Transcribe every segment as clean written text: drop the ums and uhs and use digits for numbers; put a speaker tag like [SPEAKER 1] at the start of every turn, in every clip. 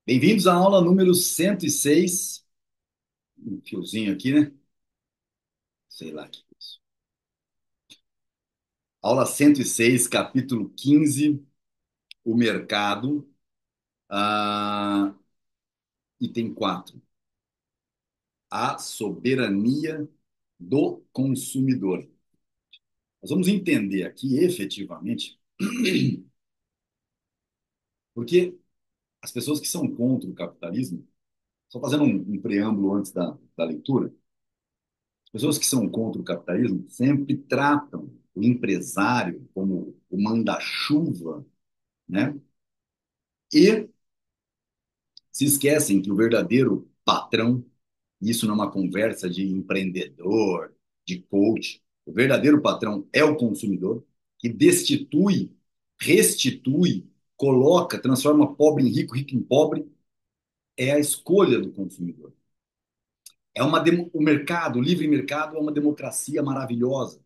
[SPEAKER 1] Bem-vindos à aula número 106. Um fiozinho aqui, né? Sei lá que é isso. Aula 106, capítulo 15, o mercado, item 4, a soberania do consumidor. Nós vamos entender aqui efetivamente, porque as pessoas que são contra o capitalismo, só fazendo um preâmbulo antes da leitura, as pessoas que são contra o capitalismo sempre tratam o empresário como o manda-chuva, né? E se esquecem que o verdadeiro patrão, isso não é uma conversa de empreendedor, de coach, o verdadeiro patrão é o consumidor, que destitui, restitui, coloca, transforma pobre em rico, rico em pobre, é a escolha do consumidor. O mercado, o livre mercado é uma democracia maravilhosa,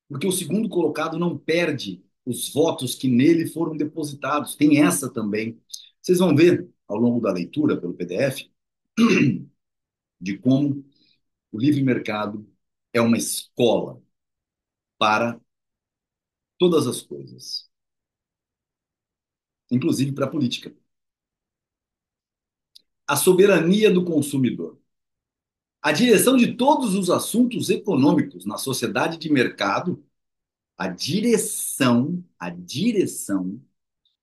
[SPEAKER 1] porque o segundo colocado não perde os votos que nele foram depositados. Tem essa também. Vocês vão ver ao longo da leitura pelo PDF de como o livre mercado é uma escola para todas as coisas, inclusive para a política. A soberania do consumidor. A direção de todos os assuntos econômicos na sociedade de mercado, a direção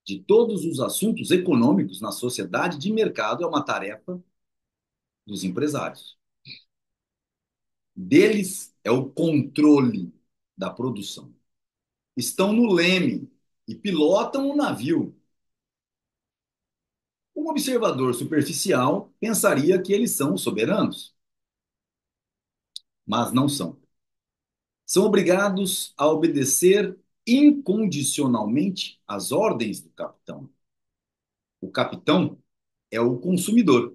[SPEAKER 1] de todos os assuntos econômicos na sociedade de mercado é uma tarefa dos empresários. Deles é o controle da produção. Estão no leme e pilotam o navio. Um observador superficial pensaria que eles são soberanos, mas não são. São obrigados a obedecer incondicionalmente às ordens do capitão. O capitão é o consumidor.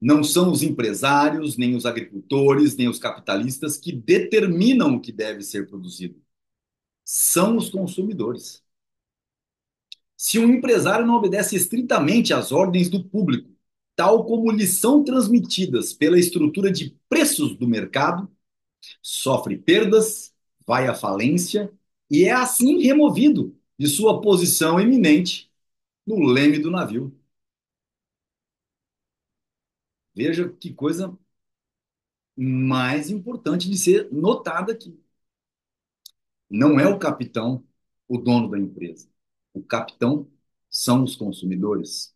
[SPEAKER 1] Não são os empresários, nem os agricultores, nem os capitalistas que determinam o que deve ser produzido. São os consumidores. Se um empresário não obedece estritamente às ordens do público, tal como lhes são transmitidas pela estrutura de preços do mercado, sofre perdas, vai à falência e é assim removido de sua posição eminente no leme do navio. Veja que coisa mais importante de ser notada aqui. Não é o capitão o dono da empresa. O capitão são os consumidores.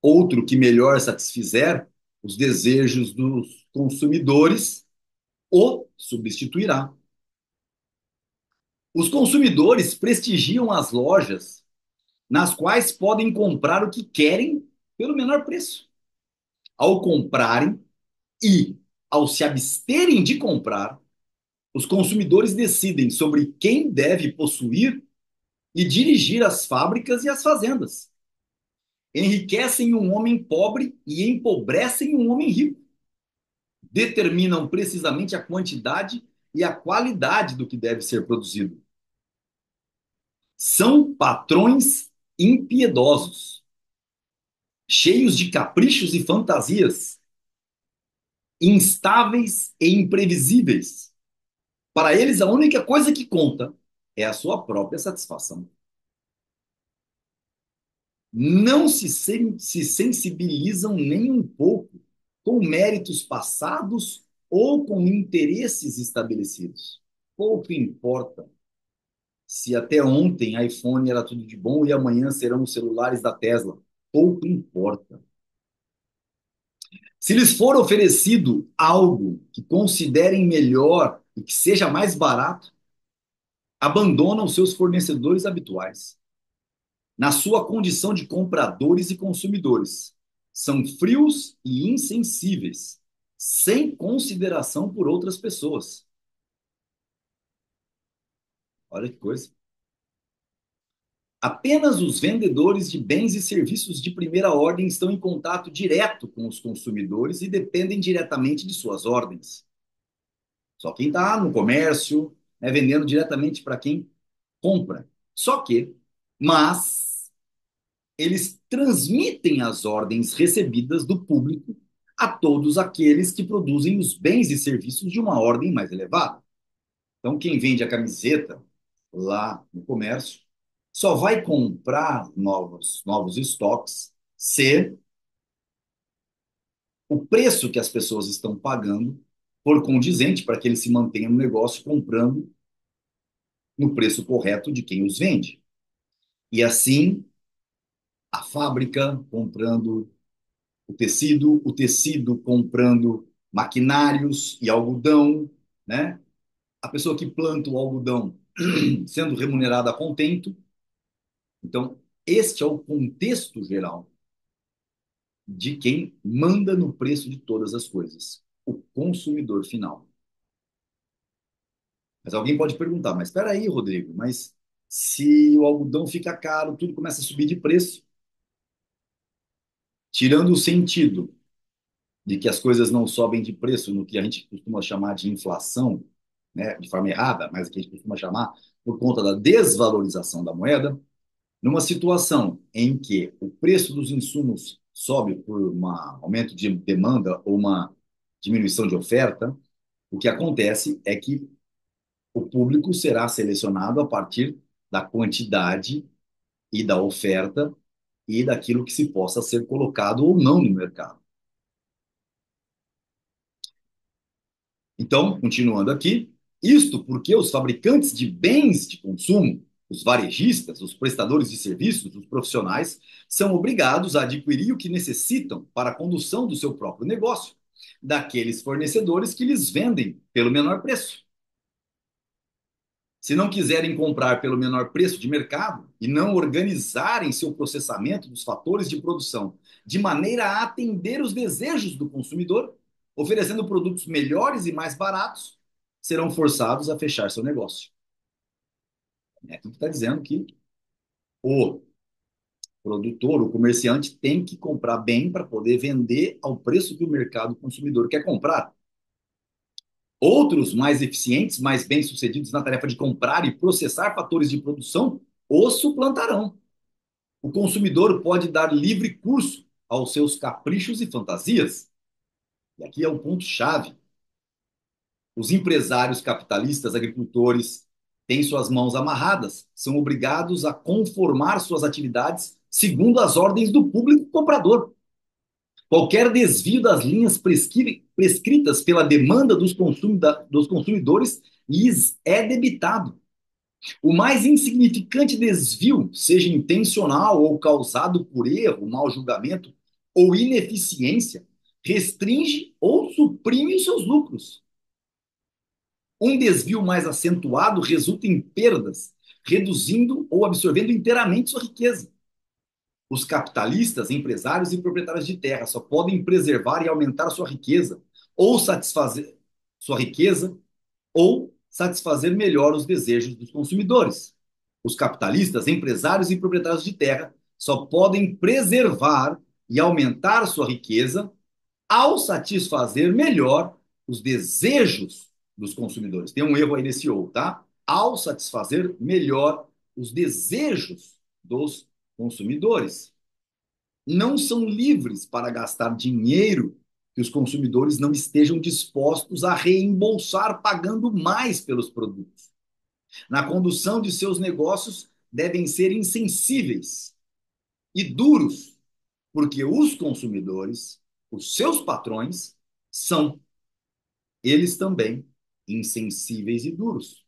[SPEAKER 1] Outro que melhor satisfizer os desejos dos consumidores o substituirá. Os consumidores prestigiam as lojas nas quais podem comprar o que querem pelo menor preço. Ao comprarem e ao se absterem de comprar, os consumidores decidem sobre quem deve possuir e dirigir as fábricas e as fazendas. Enriquecem um homem pobre e empobrecem um homem rico. Determinam precisamente a quantidade e a qualidade do que deve ser produzido. São patrões impiedosos, cheios de caprichos e fantasias, instáveis e imprevisíveis. Para eles, a única coisa que conta é a sua própria satisfação. Não se sensibilizam nem um pouco com méritos passados ou com interesses estabelecidos. Pouco importa se até ontem iPhone era tudo de bom e amanhã serão os celulares da Tesla. Pouco importa. Se lhes for oferecido algo que considerem melhor e que seja mais barato, abandonam seus fornecedores habituais. Na sua condição de compradores e consumidores, são frios e insensíveis, sem consideração por outras pessoas. Olha que coisa. Apenas os vendedores de bens e serviços de primeira ordem estão em contato direto com os consumidores e dependem diretamente de suas ordens. Só quem está no comércio, né, vendendo diretamente para quem compra. Só que, mas, eles transmitem as ordens recebidas do público a todos aqueles que produzem os bens e serviços de uma ordem mais elevada. Então, quem vende a camiseta lá no comércio só vai comprar novos estoques se o preço que as pessoas estão pagando for condizente para que ele se mantenha no negócio comprando no preço correto de quem os vende. E assim, a fábrica comprando o tecido comprando maquinários e algodão, né? A pessoa que planta o algodão sendo remunerada a contento. Então, este é o contexto geral de quem manda no preço de todas as coisas, o consumidor final. Mas alguém pode perguntar, mas espera aí, Rodrigo, mas se o algodão fica caro, tudo começa a subir de preço, tirando o sentido de que as coisas não sobem de preço no que a gente costuma chamar de inflação, né, de forma errada, mas que a gente costuma chamar por conta da desvalorização da moeda, numa situação em que o preço dos insumos sobe por um aumento de demanda ou uma diminuição de oferta, o que acontece é que o público será selecionado a partir da quantidade e da oferta e daquilo que se possa ser colocado ou não no mercado. Então, continuando aqui, isto porque os fabricantes de bens de consumo, os varejistas, os prestadores de serviços, os profissionais, são obrigados a adquirir o que necessitam para a condução do seu próprio negócio, daqueles fornecedores que lhes vendem pelo menor preço. Se não quiserem comprar pelo menor preço de mercado e não organizarem seu processamento dos fatores de produção de maneira a atender os desejos do consumidor, oferecendo produtos melhores e mais baratos, serão forçados a fechar seu negócio. É aqui que está dizendo que o produtor, o comerciante, tem que comprar bem para poder vender ao preço que o mercado consumidor quer comprar. Outros mais eficientes, mais bem-sucedidos na tarefa de comprar e processar fatores de produção, os suplantarão. O consumidor pode dar livre curso aos seus caprichos e fantasias. E aqui é o ponto-chave. Os empresários capitalistas, agricultores, têm suas mãos amarradas, são obrigados a conformar suas atividades segundo as ordens do público comprador. Qualquer desvio das linhas prescritas pela demanda dos consumidores lhes é debitado. O mais insignificante desvio, seja intencional ou causado por erro, mau julgamento ou ineficiência, restringe ou suprime os seus lucros. Um desvio mais acentuado resulta em perdas, reduzindo ou absorvendo inteiramente sua riqueza. Os capitalistas, empresários e proprietários de terra só podem preservar e aumentar sua riqueza ou satisfazer sua riqueza ou satisfazer melhor os desejos dos consumidores. Os capitalistas, empresários e proprietários de terra só podem preservar e aumentar sua riqueza ao satisfazer melhor os desejos dos consumidores. Tem um erro aí nesse ou, tá? Ao satisfazer melhor os desejos dos consumidores. Não são livres para gastar dinheiro que os consumidores não estejam dispostos a reembolsar pagando mais pelos produtos. Na condução de seus negócios, devem ser insensíveis e duros, porque os consumidores, os seus patrões, são eles também insensíveis e duros.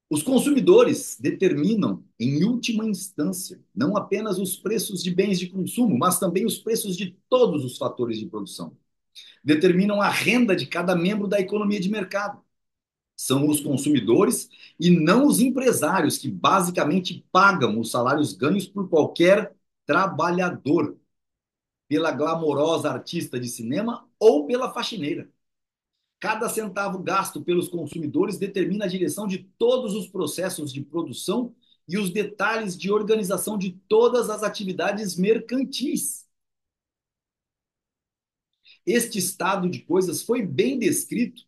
[SPEAKER 1] Os consumidores determinam, em última instância, não apenas os preços de bens de consumo, mas também os preços de todos os fatores de produção. Determinam a renda de cada membro da economia de mercado. São os consumidores e não os empresários que basicamente pagam os salários ganhos por qualquer trabalhador, pela glamourosa artista de cinema ou pela faxineira. Cada centavo gasto pelos consumidores determina a direção de todos os processos de produção e os detalhes de organização de todas as atividades mercantis. Este estado de coisas foi bem descrito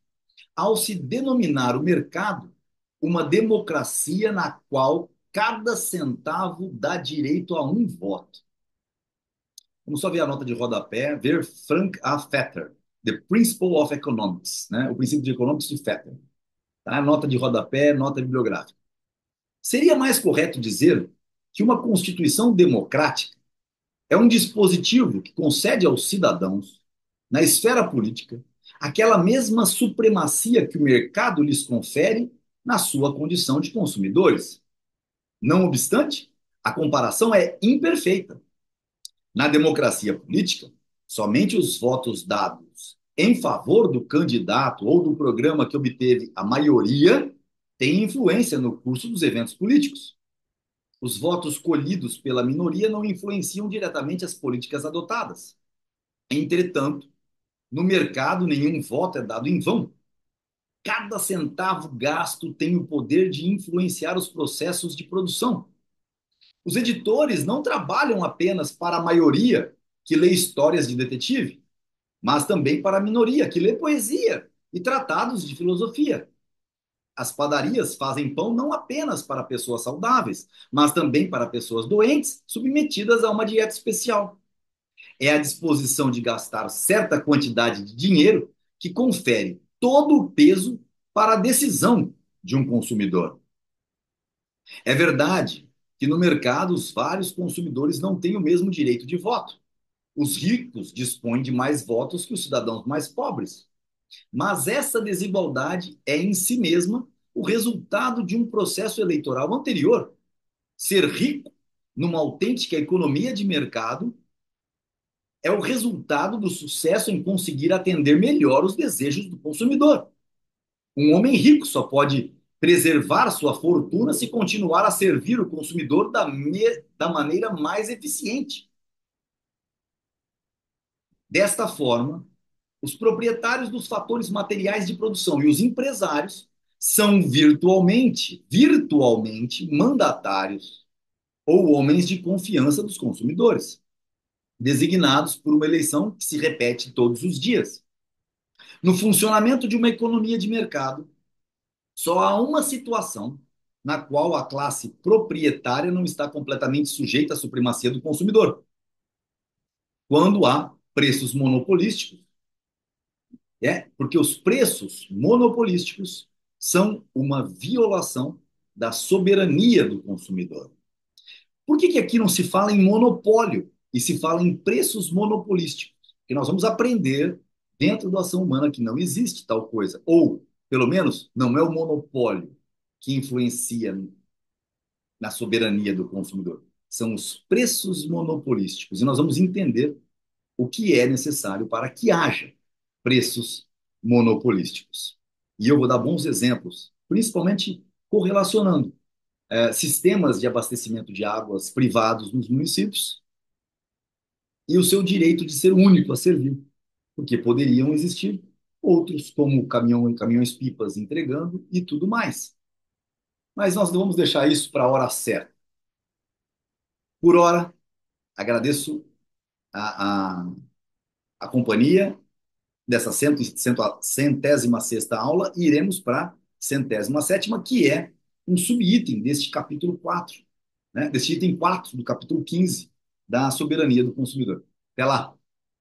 [SPEAKER 1] ao se denominar o mercado uma democracia na qual cada centavo dá direito a um voto. Vamos só ver a nota de rodapé, ver Frank A. Fetter, The Principle of Economics, né? O princípio de economics de Fetter. Tá? Nota de rodapé, nota bibliográfica. Seria mais correto dizer que uma Constituição democrática é um dispositivo que concede aos cidadãos, na esfera política, aquela mesma supremacia que o mercado lhes confere na sua condição de consumidores. Não obstante, a comparação é imperfeita. Na democracia política, somente os votos dados em favor do candidato ou do programa que obteve a maioria têm influência no curso dos eventos políticos. Os votos colhidos pela minoria não influenciam diretamente as políticas adotadas. Entretanto, no mercado, nenhum voto é dado em vão. Cada centavo gasto tem o poder de influenciar os processos de produção. Os editores não trabalham apenas para a maioria que lê histórias de detetive, mas também para a minoria que lê poesia e tratados de filosofia. As padarias fazem pão não apenas para pessoas saudáveis, mas também para pessoas doentes, submetidas a uma dieta especial. É a disposição de gastar certa quantidade de dinheiro que confere todo o peso para a decisão de um consumidor. É verdade que no mercado os vários consumidores não têm o mesmo direito de voto. Os ricos dispõem de mais votos que os cidadãos mais pobres. Mas essa desigualdade é em si mesma o resultado de um processo eleitoral anterior. Ser rico numa autêntica economia de mercado é o resultado do sucesso em conseguir atender melhor os desejos do consumidor. Um homem rico só pode preservar sua fortuna se continuar a servir o consumidor da maneira mais eficiente. Desta forma, os proprietários dos fatores materiais de produção e os empresários são virtualmente mandatários ou homens de confiança dos consumidores, designados por uma eleição que se repete todos os dias. No funcionamento de uma economia de mercado, só há uma situação na qual a classe proprietária não está completamente sujeita à supremacia do consumidor: quando há preços monopolísticos. Porque os preços monopolísticos são uma violação da soberania do consumidor. Por que aqui não se fala em monopólio e se fala em preços monopolísticos? Porque nós vamos aprender dentro da ação humana que não existe tal coisa. Ou, pelo menos, não é o monopólio que influencia na soberania do consumidor. São os preços monopolísticos. E nós vamos entender o que é necessário para que haja preços monopolísticos. E eu vou dar bons exemplos, principalmente correlacionando sistemas de abastecimento de águas privados nos municípios e o seu direito de ser único a servir, porque poderiam existir outros, como caminhões-pipas entregando e tudo mais. Mas nós não vamos deixar isso para a hora certa. Por hora, agradeço a, a, a companhia dessa centésima sexta aula e iremos para a centésima sétima, que é um subitem deste capítulo 4, né? Deste item 4 do capítulo 15 da soberania do consumidor. Até lá!